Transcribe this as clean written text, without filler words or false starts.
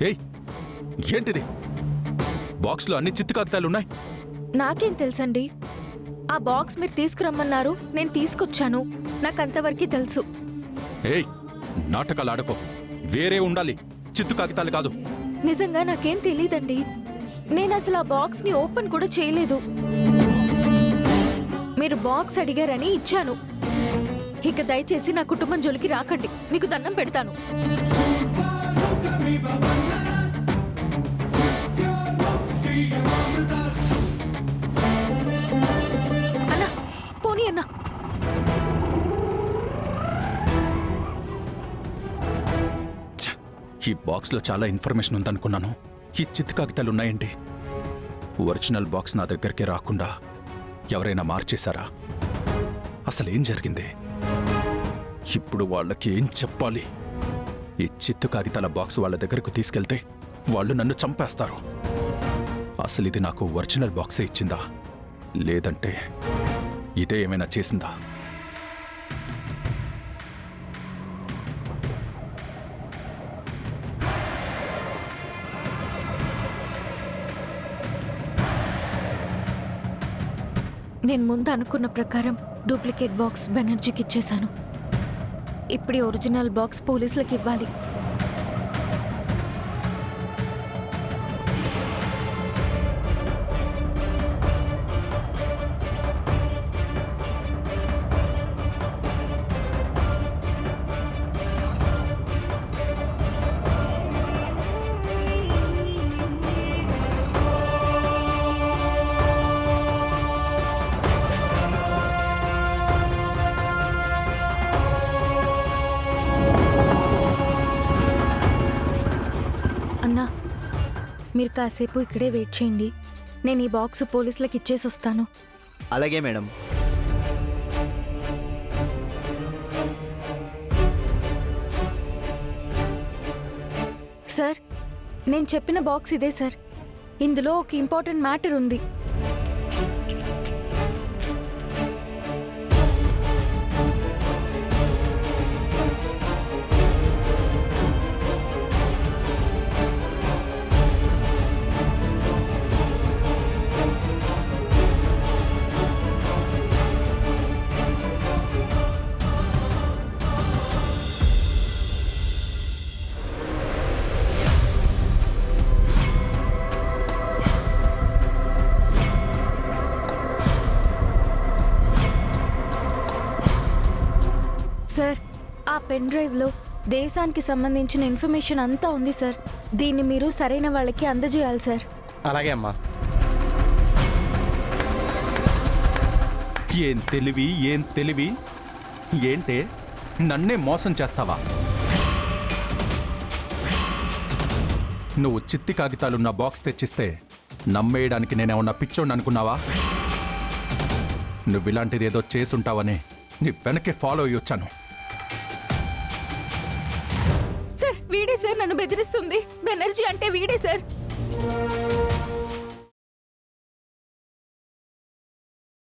ఏయ్, ఏంటిది? బాక్స్లో అన్ని చిత్తు కాగితాలున్నాయి. నాకేం తెలుసండి? ఆ బాక్స్ మీరు తీసుకురమ్మన్నారు, నేను తీసుకొచ్చాను. నాకంతవరకు తెలుసు. ఏయ్, నాటకాలు ఆడకో. వేరే ఉండాలి, చిత్తు కాగితాలు కాదు. నిజంగా నాకేం తెలీదండి. నేను అసలు ఆ బాక్స్ ని ఓపెన్ కూడా చేయలేదు. మీరు బాక్స్ అడిగారని ఇచ్చాను. ఇక దయచేసి నా కుటుంబం జోలికి రాకండి, మీకు దండం పెడతాను. అన్నా, పోనీ అన్నా. ఈ బాక్స్లో చాలా ఇన్ఫర్మేషన్ ఉందనుకున్నాను. ఈ చిత్తు కాగితాలు ఉన్నాయండి. ఒరిజినల్ బాక్స్ నా దగ్గరికి రాకుండా ఎవరైనా మార్చేశారా? అసలేం జరిగింది? ఇప్పుడు వాళ్ళకి ఏం చెప్పాలి? ఈ చిత్తు కాగితాల బాక్స్ వాళ్ళ దగ్గరకు తీసుకెళ్తే వాళ్ళు నన్ను చంపేస్తారు. అసలు ఇది నాకు ఒరిజినల్ బాక్సే ఇచ్చిందా, లేదంటే ఇదే ఏమైనా చేసిందా? నేను ముందు అనుకున్న ప్రకారం డూప్లికేట్ బాక్స్ బెనర్జీకి ఇచ్చేశాను. ఇప్పుడు ఒరిజినల్ బాక్స్ పోలీసులకు ఇవ్వాలి. అన్నా, మీరు కాసేపు ఇక్కడే వెయిట్ చేయండి. నేను ఈ బాక్స్ పోలీసులకు ఇచ్చేసి వస్తాను. అలాగే మేడం. సార్, నేను చెప్పిన బాక్స్ ఇదే సార్. ఇందులో ఒక ఇంపార్టెంట్ మ్యాటర్ ఉంది. సార్, ఆ పెన్ డ్రైవ్లో దేశానికి సంబంధించిన ఇన్ఫర్మేషన్ అంతా ఉంది సార్. దీన్ని మీరు సరైన వాళ్ళకి అందజేయాలి సార్. అలాగే అమ్మా. ఏం తెలివి, ఏం తెలివి! ఏంటే, నన్నే మోసం చేస్తావా? నువ్వు చిత్తి కాగితాలున్న బాక్స్ తెచ్చిస్తే నమ్మేయడానికి నేనేమన్నా పిచ్చోండి అనుకున్నావా? నువ్విలాంటిది ఏదో చేసుంటావని నీ వెనకే ఫాలో అయ్యి వచ్చాను. సార్, వీడే సార్ నన్ను బెదిరిస్తుంది. బెనర్జీ అంటే వీడే సార్.